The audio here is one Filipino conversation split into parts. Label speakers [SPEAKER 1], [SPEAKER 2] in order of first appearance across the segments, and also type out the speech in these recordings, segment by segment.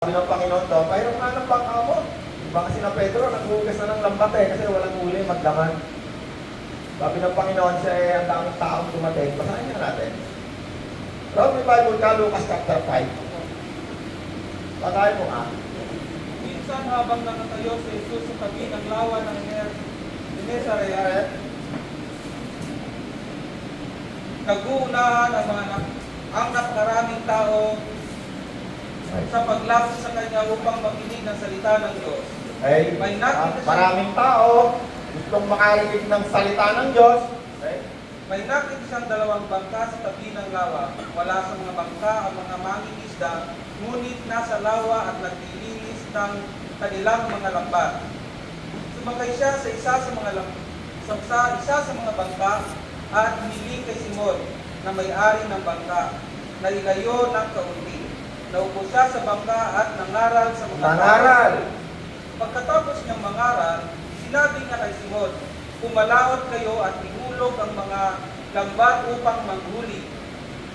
[SPEAKER 1] Sabi ng Panginoon daw, mayroon nga ng bangka mo. Diba kasi na Pedro, naghugas na ng lambat kasi walang huli, maglaman. Sabi ng Panginoon siya ang daming taong dumating. Basahin nga natin. Round the Bible ka, Lucas chapter 5. Basahin mo nga.
[SPEAKER 2] Minsan habang nakatayo si Jesus sa tabi ng lawa ng Genesaret, naguunahan ang nakaraming tao sa paglapit sa kanya upang makinig ng salita ng Diyos.
[SPEAKER 1] Okay. Maraming tao gustong makarinig ng salita ng Diyos. Okay.
[SPEAKER 2] May nakita siyang dalawang bangka sa tabi ng lawa. Wala sa mga bangka ang mga mangingisda, ngunit nasa lawa at naglilinis ng kanilang mga lambat. Sumakay siya sa isa sa mga bangka at humiling kay Simon na may-ari ng bangka na ilayo ng kaunti. Naupo siya sa bangka at nangaral sa mga
[SPEAKER 1] Nangaral.
[SPEAKER 2] Pagkatapos niyang mangaral, sinabi niya kay Simon, "Pumalaot kayo at ihulog ang mga lambat upang manghuli."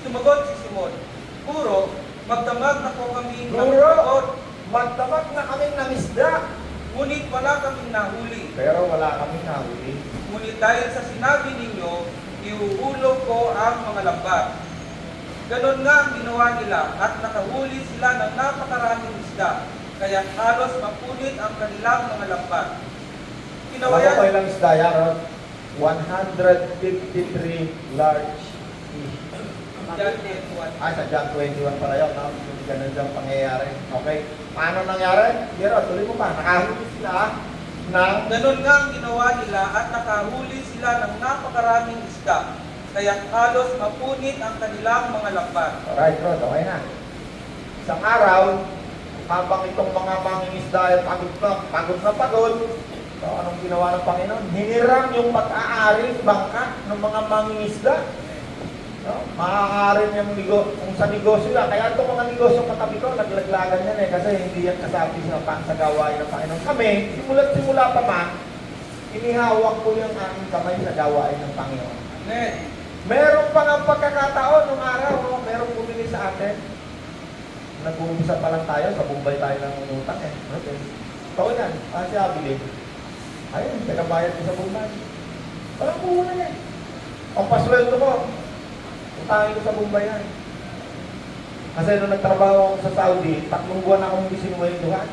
[SPEAKER 2] Sumagot si Simon, "Guro, magdamag na po kami ng
[SPEAKER 1] Guro, magdamag na kami ng isda.
[SPEAKER 2] ngunit wala kaming nahuli.
[SPEAKER 1] Pero wala kami nahuli.
[SPEAKER 2] Ngunit dahil sa sinabi ninyo, ihuhulog ko ang mga lambat." Ganon nga ang ginawa nila at nakahuli sila ng napakaraming isda, kaya halos mapunit ang kanilang mga lambat.
[SPEAKER 1] Alam mo ko ilang isda yan? 153 large fish. Sa John 21 pala yun, no? Ganun diyang pangyayari. Okay? Paano nangyari? Pero tuloy mo pa, nakahuli sila ng...
[SPEAKER 2] Ganon nga ang ginawa nila at nakahuli sila ng napakaraming isda, kaya halos mapunit ang kanilang mga lambat.
[SPEAKER 1] Alright, bro, okay na. Isang araw, habang itong mga mangingisda ay pagod na pagod, so anong ginawa ng Panginoon? Hiniram yung pag-aaring bangka ng mga mangingisda. No? Maaaring yung kung sa negosyo yan. Kaya itong mga negosyo katabi ko, naglaglagan yan kasi hindi yan kasabi sa gawain ng Panginoon. Kami, simula pa man, inihawak ko yung aming kamay sa gawain ng Panginoon.
[SPEAKER 2] Amen.
[SPEAKER 1] Meron pa ng pagkakataon nung araw, merong bumili sa atin. Nag-uumpisa pa lang tayo, sa Bombay tayo ng utang eh. Okay. Ito yan, siya bili. Ayun, nagkabayad ko sa Bombay. Walang kuha na yan. Ang pasweldo ko, utangin ko sa Bombay yan. Kasi nung nagtrabaho ako sa Saudi, 3 buwan akong hindi sinuweldohan.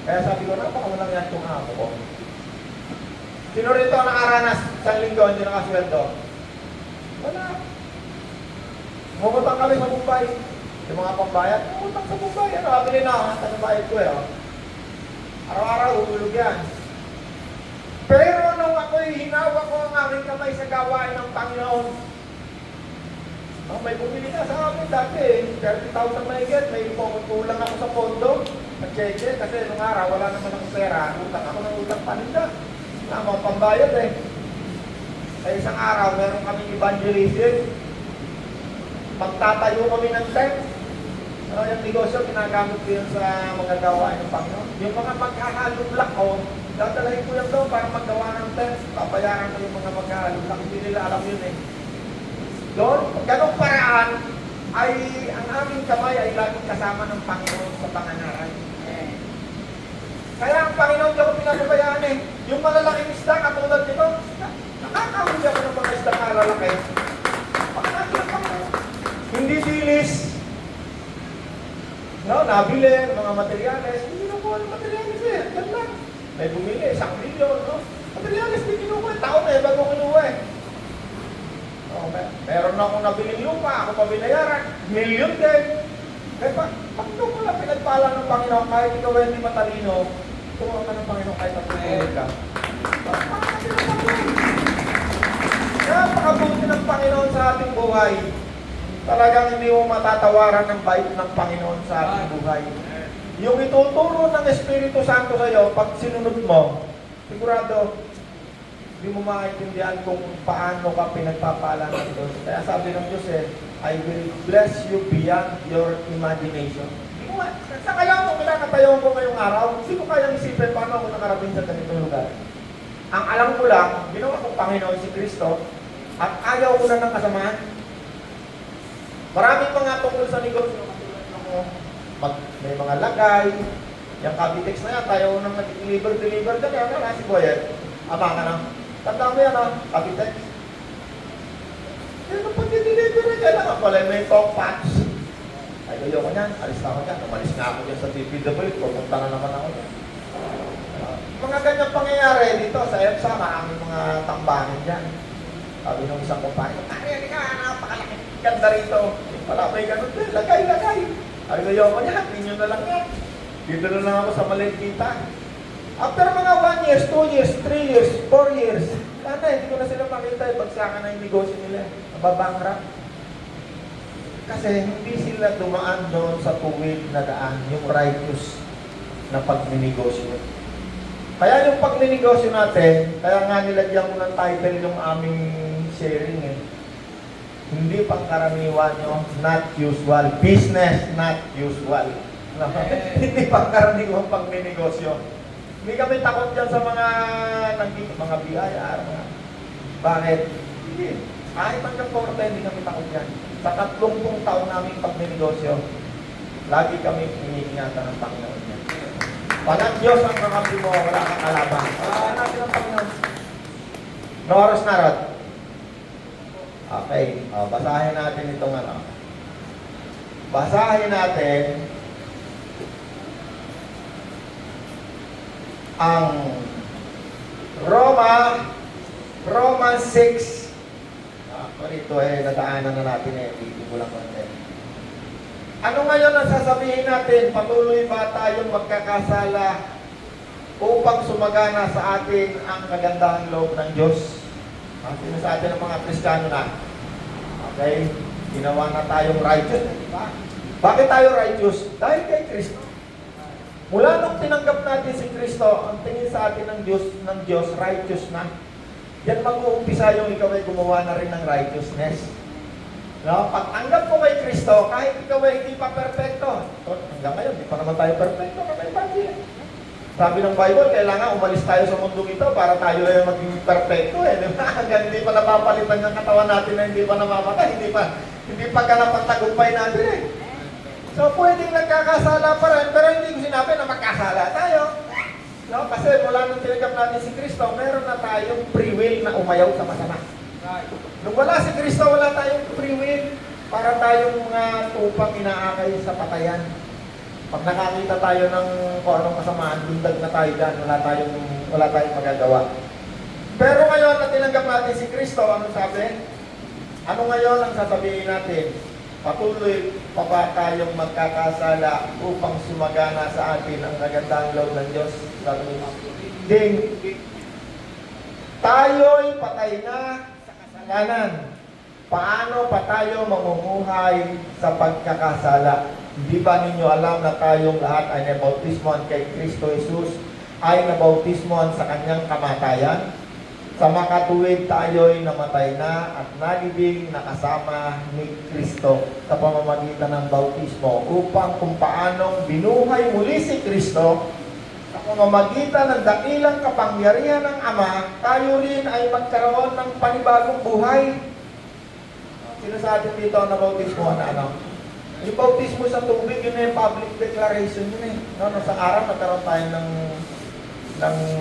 [SPEAKER 1] Kaya sabi ko, napakawalang yan itong ako ko. Sino rito ang nakaranas sa linggo, hindi nakasweldo? Wala. Mumutang kami sa Bombay. Yung mga pambayad, mumutang sa Bombay. Ano, kabili na, ang bayad ko eh. Oh. Araw-araw, uhulog yan. Pero nung ako'y hinawa ko ang aking kamay sa gawain ng Panginoon, may bumili na sa akin dati eh. 30,000 mahigit, may kulang ako sa pondo. Nag-cheche, kasi nung araw, wala naman akong pera. Utang ako ng utang paninda. Mga pambayad eh. Sa isang araw, meron kaming evangelism. Magtatayo kami ng tent. Yung negosyo, ginagamit ko yun sa mga gawain ng Panginoon. Yung mga maghahalublak ko, dadalahin ko yan doon para maggawa ng tent. Papayaran ko yung mga maghahalublak. Hindi nila alam yun eh. Doon, ganong paraan, ay ang aming kamay ay laging kasama ng Panginoon sa panganaran. Kaya ang Panginoon ko pinapabayaan eh. Yung malalaking isda, katulad nito, nakakahuli ako ng mga isda malalaki. Hindi dilis. No, nabili, mga materyales. Hindi nakuha ng materyales eh. Yan lang. May bumili, 1 milyon. No? Materyales, hindi kinuha. Taon eh, bago kinuha eh. Meron na akong nabiling lupa, ako pa binayaran. Milyon din. Kaya pag doon ko lang pinagpala ng Panginoon, kahit ikaw hindi matalino, tuwa ka ng Panginoon kahit natutulog ka. Napakabuti ng Panginoon sa ating buhay. Talagang hindi mo matatawaran ng bait ng Panginoon sa ating buhay. Yung ituturo ng Espiritu Santo sa iyo, pag sinunod mo, sigurado, hindi mo maintindihan kung paano ka pinagpapala ng Diyos. Kaya sabi ng Diyos eh, I will bless you beyond your imagination. Sa kaya kung kinakatayon ko ngayong araw, hindi ko kayang isipin paano ako nakarating sa ganitong lugar. Ang alam ko lang, ginawa kong Panginoon si Kristo, at ayaw ko na ng kasamaan. Maraming mga tungkol sa negosyo, katulad ng may mga lagay. Yung Cavitex na yan, tayo nang nag-deliver dyan, yan na, si Boyet. Ama ka na. Tanda mo yan, Cavitex. Yan, pag i-deliver na, kailangan pala may talk patch. Ay, ayoko niyan, alis na ako dyan. Umalis nga ako dyan sa TPW, pupunta na naman ako dyan. Mga ganyang pangyayari dito sa EPSA, maraming mga tambahan dyan. Sabi nung isang kumpare, pare, ka, napakalaki. Ganda rito. Wala may ganun din. Lagay. Ay, ayoko niya. Ninyo na lang yan. Dito na lang ako sa maliit kita. After mga 1 years, 2 years, 3 years, 4 years, sana hindi ko na sila makita. Bagsakan na yung negosyo nila. Nababangrap. Kasi hindi sila dumaan doon sa tuwid na daan, yung righteous na pagninegosyo. Kaya yung pagninegosyo natin, kaya nga nilagyan ko ng title yung aming sharing eh. Hindi pangkaraniwan nyo, not usual. Business, not usual. Hindi pangkaraniwan pagninegosyo. Hindi kami takot dyan sa mga BIR. Bakit? Hindi. Kahit hanggang korte, hindi kami takot yan. Sa 30 taon namin pagninegosyo, lagi kami iniingatan ng Panginoon yan. Walang Diyos ang kakampi mo, wala kang kalaban. Wala natin ang Panginoon. No oras na, Rod? Okay, basahin natin itong ano. Basahin natin ang Roma 6. Ito nadaanan na natin dito ko lang konti. Ano ngayon ang sasabihin natin? Patuloy ba tayong magkakasala upang sumagana sa atin ang kagandahang loob ng Diyos? Sino sa atin ang mga Kristiyano na? Okay? Ginawa na tayong righteous. Diba? Bakit tayo righteous? Dahil kay Kristo. Mula nung tinanggap natin si Kristo, ang tingin sa atin ng Diyos, righteous na. Yan mag-uumpisa yung ikaw ay gumawa na rin ng righteousness. No? Pag tanggap mo kay Kristo, kahit ikaw ay hindi pa perfecto. Hanggang ngayon, hindi pa naman tayo perfecto. Sabi ng Bible, kailangan umalis tayo sa mundong ito para tayo ay maging perfecto. Hanggang hindi pa napapalitan ng katawan natin na hindi pa namamatay, hindi pa ganap ang tagumpay natin eh. So, pwedeng nagkakasala pa rin, pero hindi ko sinabi na magkasala tayo. No? Kasi mula nung tinanggap natin si Kristo, meron na tayong free will na umayaw sa masama. Nung wala si Kristo, wala tayong free will para tayong mga tupang inaakay sa patayan. Pag nakakita tayo ng kung anong kasamaan, dundag na tayo dyan, wala tayong magagawa. Pero ngayon na tinanggap natin si Kristo, ano sabi? Ano ngayon ang sasabihin natin? Patuloy pa ba tayong magkakasala upang sumagana sa atin ang kagandahang loob ng Diyos? Hindi. Tayo'y patay na sa kasalanan. Paano pa tayo mamumuhay sa pagkakasala? Hindi ba ninyo alam na tayong lahat ay nabautismoan kay Kristo Jesus, ay nabautismoan sa kanyang kamatayan? Sa makatuwid tayo'y namatay na at nalibing nakasama ni Kristo sa pamamagitan ng bautismo upang kung paanong binuhay muli si Kristo sa pamamagitan ng dakilang kapangyarihan ng Ama, tayo rin ay magkaroon ng panibagong buhay. Sino sa atin dito na bautismo na ano? Yung bautismo sa tubig, yun yung public declaration yun eh. No, sa araw nagkaroon tayo ng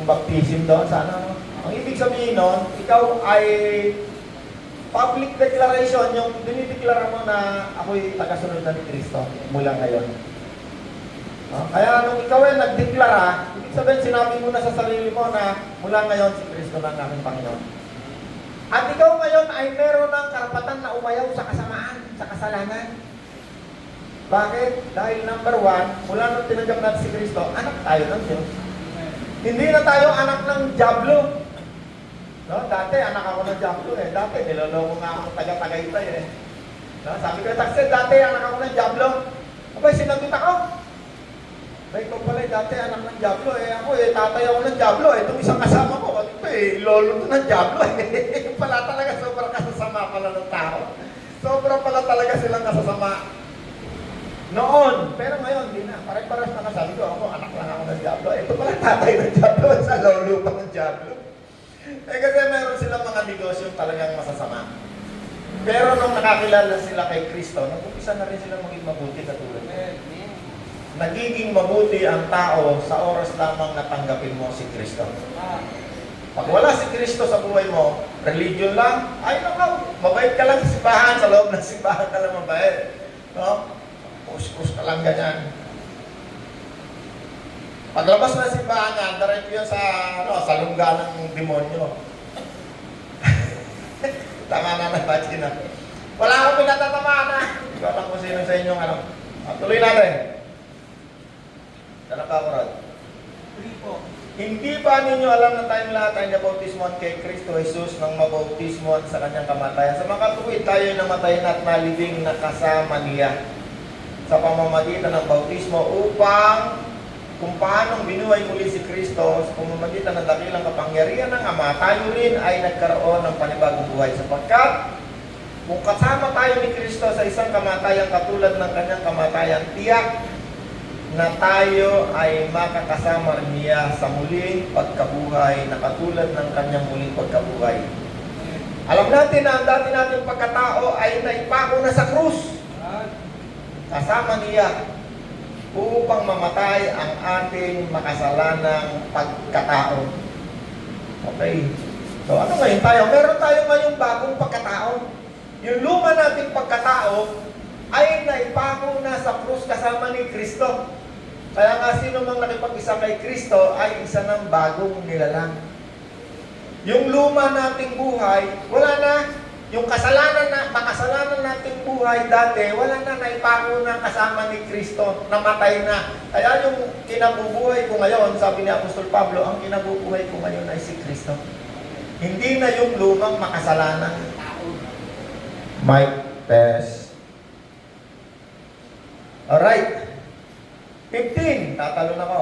[SPEAKER 1] baptism doon sa ano. Ang ibig sabihin nun, ikaw ay public declaration, yung dinideklara mo na ako'y tagasunod na ni Kristo mula ngayon. Kaya nung ikaw ay nagdeklara, ibig sabihin sinabi mo na sa sarili mo na mula ngayon si Kristo na ang aming Panginoon. At ikaw ngayon ay meron ng karapatan na umayaw sa kasamaan, sa kasalanan. Bakit? Dahil number 1, mula nung tinanggap natin si Kristo, anak tayo ng Diyos. Hindi na tayo anak ng Diablo. No, dati anak ako ng Diablo eh. Dati niloloko nga ako taga-Tagaytay eh. No, sabi ko, Taxi, dati anak ako ng Diablo. Abay, sinagot ako. Abay, ikaw pala dati anak ng Diablo eh. Ako eh, tatay ako ng Diablo eh. Itong isang kasama ko, ito eh, lolo to ng Diablo eh. Pala talaga, sobrang kasasama pala ng tao. Sobrang pala talaga silang kasasama. Noon, pero ngayon, hindi na. Parang-paras na kasabi ko, ako, anak lang ako ng Diablo. Ito pala tatay ng Diablo, sa lolo pa ng Diablo. Kasi meron silang mga negosyo talagang masasama. Pero nung nakakilala sila kay Kristo, nag-umpisa na rin silang maging mabuti katulad niya. nagiging mabuti ang tao sa oras lamang na tanggapin mo si Kristo. Pag wala si Kristo sa buhay mo, religion lang, ay nakaw, mabait ka lang sa simbahan, sa loob ng simbahan ka lang mabait. No? Kus-kus ka lang ganyan. Paglabas ng simbahan yan, diretso yan sa lungga ng demonyo. Tama na natin na. Wala akong pinatatamaan na. Hindi ko alam kung sino sa inyong ano. Tuloy natin. Ano ka, Rod? Hindi ba ninyo alam na tayong lahat ay nabautismoan kay Kristo Jesus nang mabautismoan sa kanyang kamatayan? Sa mga tuwid tayo namatay at nalibing na kasama niya sa pamamagitan ng bautismo upang kung paanong binuhay muli si Kristo sa pamamagitan ng dakilang kapangyarihan ng Ama, tayo rin ay nagkaroon ng panibagong buhay sapagkat kung kasama tayo ni Kristo sa isang kamatayan katulad ng kanyang kamatayan, tiyak na tayo ay makakasama niya sa muling pagkabuhay na katulad ng kanyang muling pagkabuhay. Alam natin na ang dati nating pagkatao ay naipako na sa krus. Kasama niya upang mamatay ang ating makasalanang pagkatao. Okay. So ano ngayon tayo? Meron tayo ngayong bagong pagkatao. Yung luma nating pagkatao ay naipako na sa krus kasama ni Kristo. Kaya nga sino mang nakipag-isa kay Kristo ay isa ng bagong nilalang. Yung luma nating buhay, wala na. Yung makasalanan nating buhay dati, wala na, naipako na kasama ni Kristo, namatay na. Kaya yung kinabubuhay ko ngayon, sabi ni Apostol Pablo, ang kinabubuhay ko ngayon ay si Kristo. Hindi na yung lumang makasalanan. Mic test. Alright. 15. Tatalon ako.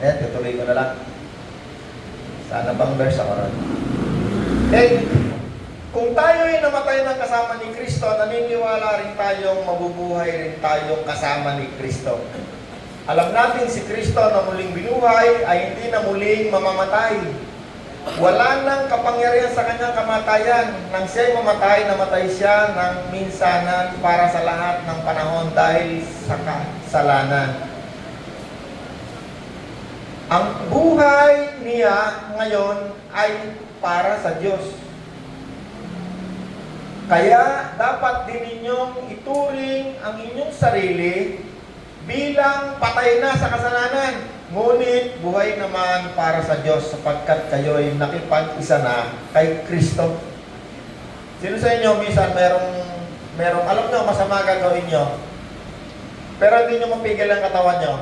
[SPEAKER 1] Ayan, tutuloy ko na lang. Sana bang verse ako ron? Okay. Kung tayo ay namatay ng kasama ni Kristo, naniniwala rin tayong mabubuhay rin tayong kasama ni Kristo. Alam natin si Kristo na muling binuhay ay hindi na muling mamamatay. Wala nang kapangyarihan sa kanyang kamatayan. Nang siya'y mamatay, namatay siya ng minsanan para sa lahat ng panahon dahil sa kasalanan. Ang buhay niya ngayon ay para sa Diyos. Kaya dapat din ninyong ituring ang inyong sarili bilang patay na sa kasalanan. Ngunit buhay naman para sa Diyos sapagkat kayo'y nakipag-isa na kay Kristo. Sino sa inyo minsan merong alam nyo masama gagawin nyo, pero hindi nyo mapigil ang katawan nyo?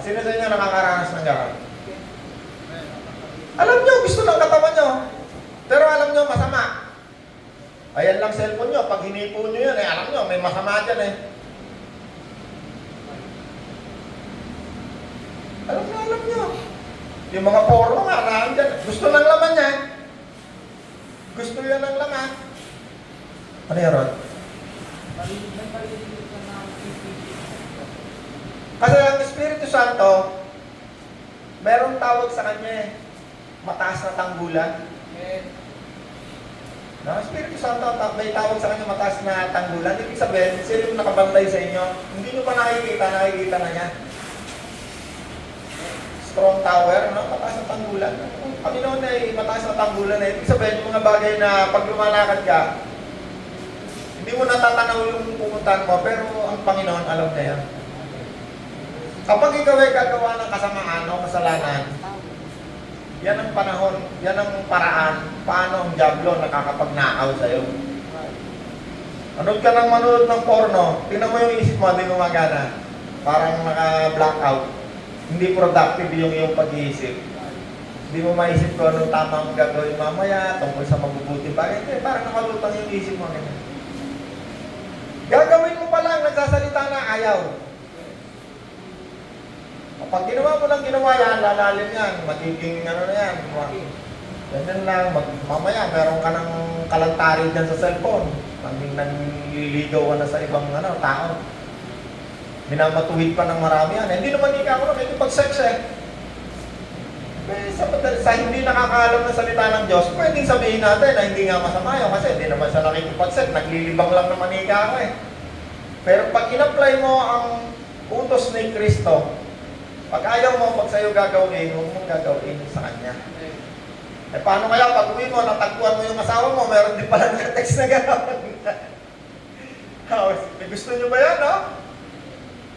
[SPEAKER 1] Sino sa inyo nakakaranas ng gano'n? Alam nyo, gusto ng katawan nyo, pero alam nyo masama. Ayan lang cellphone nyo, pag hinipo nyo yun, alam nyo, may masama dyan eh. Alam nyo. Yung mga porno nga, naandyan. Gusto ng laman yan. Gusto yan ng laman. Ano yan, Rod? Kasi ang Espiritu Santo, merong tawag sa kanya eh. Mataas na tanggulan. Ang Espiritu Santo, may tawag sa kanya mataas na tanggulan. Ibig sabihin, sila yung nakabantay sa inyo. Hindi nyo pa nakikita na niya. Strong tower, no? Mataas na tanggulan. Panginoon ay mataas na tanggulan eh. Ibig sabihin, yung mga bagay na pag lumalakad ka, hindi mo natatanaw yung pumuntahan mo, pero ang Panginoon alam na yan. Kapag ikaw ay gagawa ng kasamaan o kasalanan, yan ang panahon, yan ang paraan, paano ang diablo nakakapagnakaw sa'yo. Manood ka ng manood ng porno, tingnan mo yung isip mo, hindi gumagana. Parang naka-blackout. Hindi productive yung iyong pag-iisip. Hindi mo maisip kung anong tamang gagawin mamaya, tungkol sa mabubuting bagay. Hindi, parang nakalutang yung isip mo. Ganyan. Gagawin mo pa lang, nagsasalita na ayaw. Kapag ginawa mo lang ginawa yan, lalalim yan, magiging ano na yan. Ganyan lang, mamaya meron ka ng kalantari dyan sa cellphone. Nanliligaw ka na sa ibang tao. Minamatuwid pa ng marami yan. Hindi naman ikaw na, medyo pag-sex eh. Sa hindi nakakaalam ng salita ng Diyos, pwedeng sabihin natin na hindi nga masama yun kasi hindi naman siya nakikipagset, naglilibang lang naman ika ako eh. Pero pag in-apply mo ang utos ni Kristo, pag ayaw mo, pag sa'yo gagawin, huwag mong gagawin sa Kanya. Eh paano kaya pag uwi mo, natagpuan mo yung asawa mo, meron din pala naka-text na gano'n. Gusto nyo ba yan, no?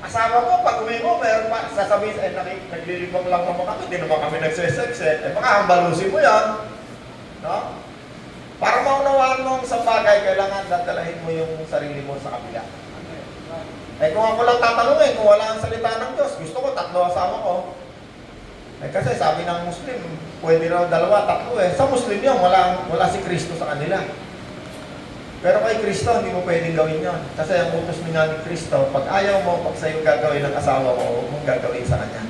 [SPEAKER 1] Asawa mo, pag uwi mo, meron pa, sasabihin, naglilibang lang naman kami, hindi naman kami nagsisex eh. Baka hambalusin mo yan. No? Para maunawaan mo sa bagay, kailangan dadalahin mo yung sarili mo sa kabila. Eh kung ako lang tatanungin, kung wala ang salita ng Diyos, gusto ko, 3 asawa ko. Eh kasi sabi ng Muslim, pwede raw 2, 3 eh. Sa Muslim yun, wala si Kristo sa kanila. Pero kay Kristo, hindi mo pwedeng gawin yon. Kasi ang utos niya ni Kristo, pag ayaw mo, pag sa'yo gagawin ng asawa mo, huwag mong gagawin sa kanya.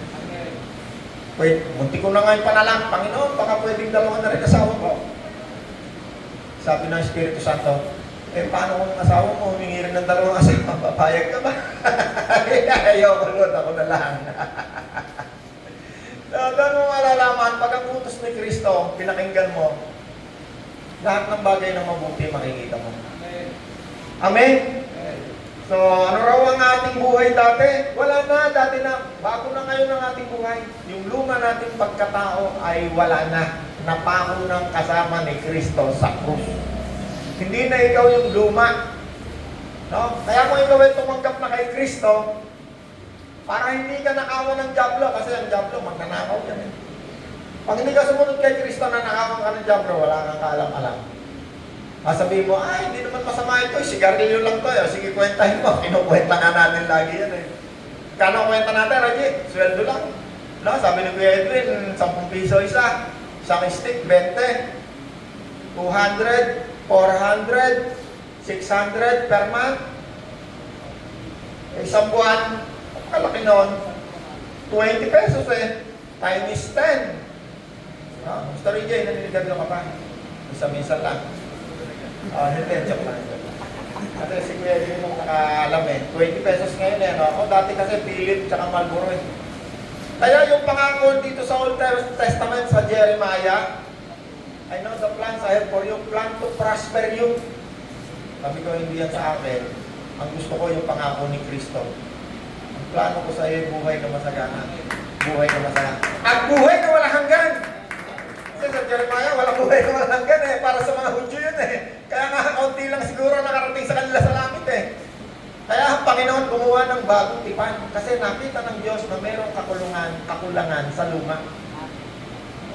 [SPEAKER 1] Pwede, munti ko na nga yung panalang, Panginoon, baka pwedeng 2 na rin asawa ko. Sabi ng Espiritu Santo, eh paano kung asawa mo, humingi rin ng 2 asawa, papayag ka ba? Ayaw ko Lord, ako na lang. So, doon mo malalaman, pag ang utos ni Kristo, pinakinggan mo, lahat ng bagay na mabuti makikita mo. Amen? So, ano raw ang ating buhay dati? Wala na, dati na. Bago na ngayon ang ating buhay. Yung luma nating pagkatao ay wala na. Napako ng kasama ni Kristo sa krus. Hindi na ikaw yung luma. No? Kaya kung ikaw ay tumanggap na kay Kristo, para hindi ka nakawan ng diablo, kasi ang diablo, magnanakaw yan eh. Pag hindi ka sumunod kay Kristo na nakawan ka ng diablo, wala kang kaalam-alam. Sabihin mo, ay, hindi naman masama ito, sigarilyo lang to. Sige, kwentahin mo. Kinukwenta nga natin lagi yan eh. Kano kwenta natin, Raji? Sweldo lang. No? Sabi ni Kuya Edwin, 10 piso isa. Isang stick, 20. 200, 400, 600 per month. Isang buwan, kalaki nun. 20 pesos eh. Time is 10. Gusto rin dyan, naniligan ka pa. Isa-misa lang. Hindi, joke lang. Kasi si Kuya Edwin nung nakaalam eh. 20 pesos ngayon eh. No? Dati kasi Philip tsaka Marlboro eh. Kaya yung pangako dito sa Old Testament sa Jeremiah, I know the plans I have for you, plan to prosper you. Sabi ko, hindi yan sa akin. Ang gusto ko yung pangako ni Kristo. Ang plano ko sa iyo, buhay na masagana. Buhay na masagana. At buhay na wala hanggan. Kasi sa Jeremiah, walang buhay na walang hanggan eh. Para sa mga Hudyo yun eh. Kaya nga, kaunti lang siguro nakarating sa kanila sa langit eh. Kaya ang Panginoon gumawa ng bagong tipan. Kasi nakita ng Diyos na mayroong kakulangan sa luma.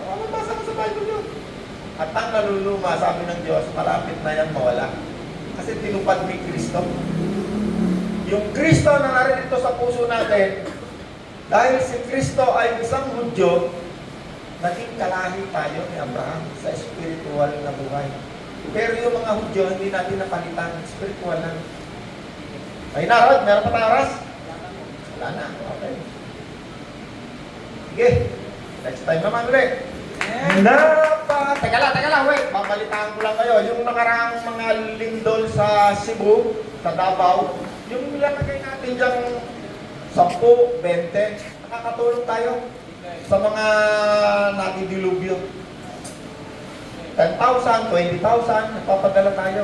[SPEAKER 1] Mabasa ko sa Bible yun. At ang naluluma, sabi ng Diyos, malapit na yan mawala. Kasi tinupad ni Kristo. Yung Kristo na naririto sa puso natin, dahil si Kristo ay isang Hudyo, naging kalahi tayo ni Abraham sa spiritual na buhay. Pero yung mga Hudyo, hindi natin napalitan, spiritual lang. Ay narod, meron pa tayong oras? Wala na, okay. Sige, next time naman ulit. Teka lang, wait. Babalitaan ko lang kayo. Yung nakaraang mga lindol sa Cebu, sa Davao, yung nilagay natin dyan 10, 20, nakakatulong tayo sa mga natidilubyo. 10,000, 20,000, napapadala tayo.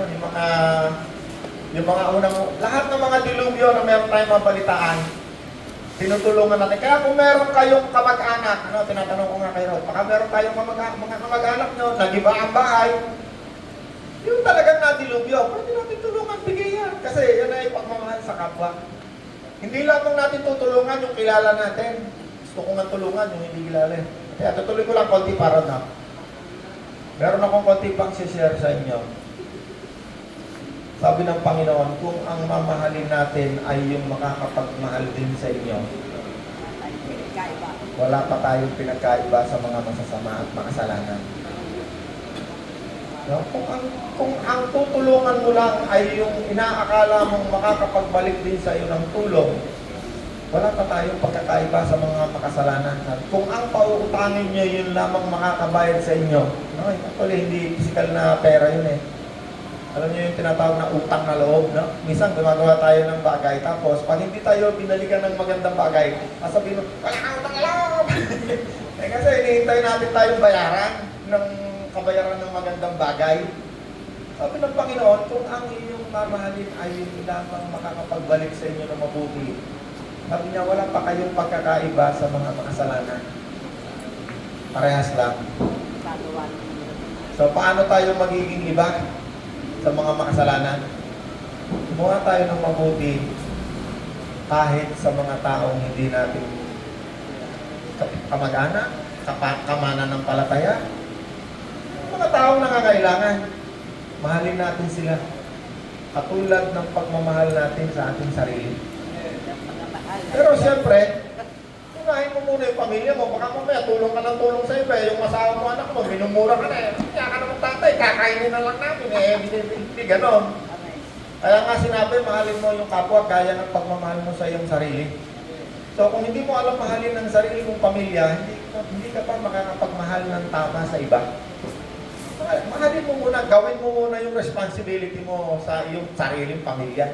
[SPEAKER 1] Yung mga unang, lahat ng mga dilubyo na meron tayong mabalitaan, tinutulungan natin. Kaya kung meron kayong kamag-anak, tinatanong ko nga kayo, baka meron kayong mga kamag-anak nyo, nag-iba ang bahay, yung talagang nadilubyo, pwede natin tulungan, bigay yan. Kasi yan ay pagmamahal sa kapwa. Hindi lamang natin tutulungan yung kilala natin. Gusto ko nga tulungan yung hindi kilala. Kaya tutuloy ko lang konti para na. Meron akong konti pang share sa inyo. Sabi ng Panginoon, kung ang mamahalin natin ay yung makakapagmahal din sa inyo, wala pa tayong pinagkaiba sa mga masasama at makasalanan. No? Kung ang tutulungan mo lang ay yung inaakala mong makakapagbalik din sa iyo ng tulong, wala pa tayong pagkakaiba sa mga makasalanan. Kung ang pauutangin nyo yun lamang makakabayad sa inyo, actually hindi physical na pera yun eh. Alam niyo yung tinatawag na utang na loob, no? Minsan gumagawa tayo ng bagay, tapos pag hindi tayo binalikan ng magandang bagay, sasabihin mo, wala kang utang na loob! Eh kasi hinihintay natin tayong bayaran ng kabayaran ng magandang bagay. Sabi ng Panginoon, kung ang inyong mamahalin ay yun lamang makakapagbalik sa inyo ng mabuti, sabi niya, wala pa kayong pagkakaiba sa mga makasalanan. Parehas lang. So, paano tayo magiging iba sa mga makasalanan? Gumawa tayo ng mabuti kahit sa mga taong hindi natin kamag-anak, kamana ng palataya. Mga taong nangangailangan, mahalin natin sila. Katulad ng pagmamahal natin sa ating sarili. Pero siyempre, unahin mo muna yung pamilya mo. Baka mamaya tulong ka ng tulong sa iba. Yung asawa mo, anak mo, minumura ka na eh. Kaya ka naman tatay, kakainin na lang namin eh. Hindi ganon. Kaya nga sinabi, mahalin mo yung kapwa gaya ng pagmamahal mo sa iyong sarili. So kung hindi mo alam mahalin ng sarili mong pamilya, hindi ka pa makakapagmahal ng tama sa iba. Mahalin mo muna, gawin mo muna yung responsibility mo sa iyong sariling pamilya.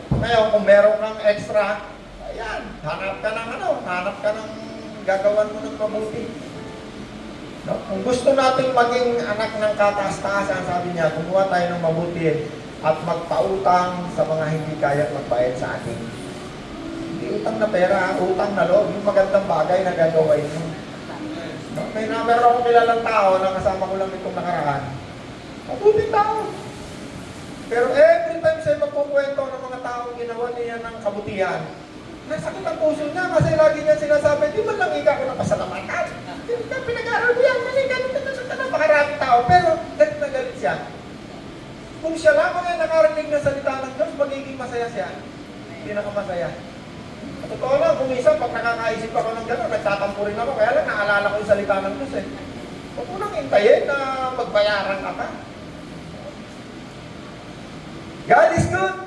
[SPEAKER 1] Ngayon, kung meron kang extra, ayan, hanap ka ng gagawan mo ng mabuti. No? Kung gusto nating maging anak ng kataas-taasan, sabi niya, gumawa tayo ng mabuti at magpautang sa mga hindi kayang magbayad sa atin. Hindi utang na pera, utang na loob, yung magandang bagay na gagawin mo. No? Meron akong kilalang tao na kasama ko lang itong nakaraan. Mabuting tao. Pero every time sa'yo magkukwento ng mga taong ginawa niya ng kabutihan, nasakit ang puso niya kasi lagi niya sinasabi, di ba lang ika ko na pasalamatan? Pinag-aaral ko yan, napakaraming tao. Pero galit na galit siya. Kung siya lamang ay nakarinig na salita ng Diyos, magiging masaya siya. Hindi na masaya. At totoo lang, kung isa, pag nakakaisip ako ng gano'n, nagtatampo rin ako. Kaya lang, naalala ko yung salita ng Diyos eh. Huwag mo nang hintayin na magbayaran ka pa. God is good.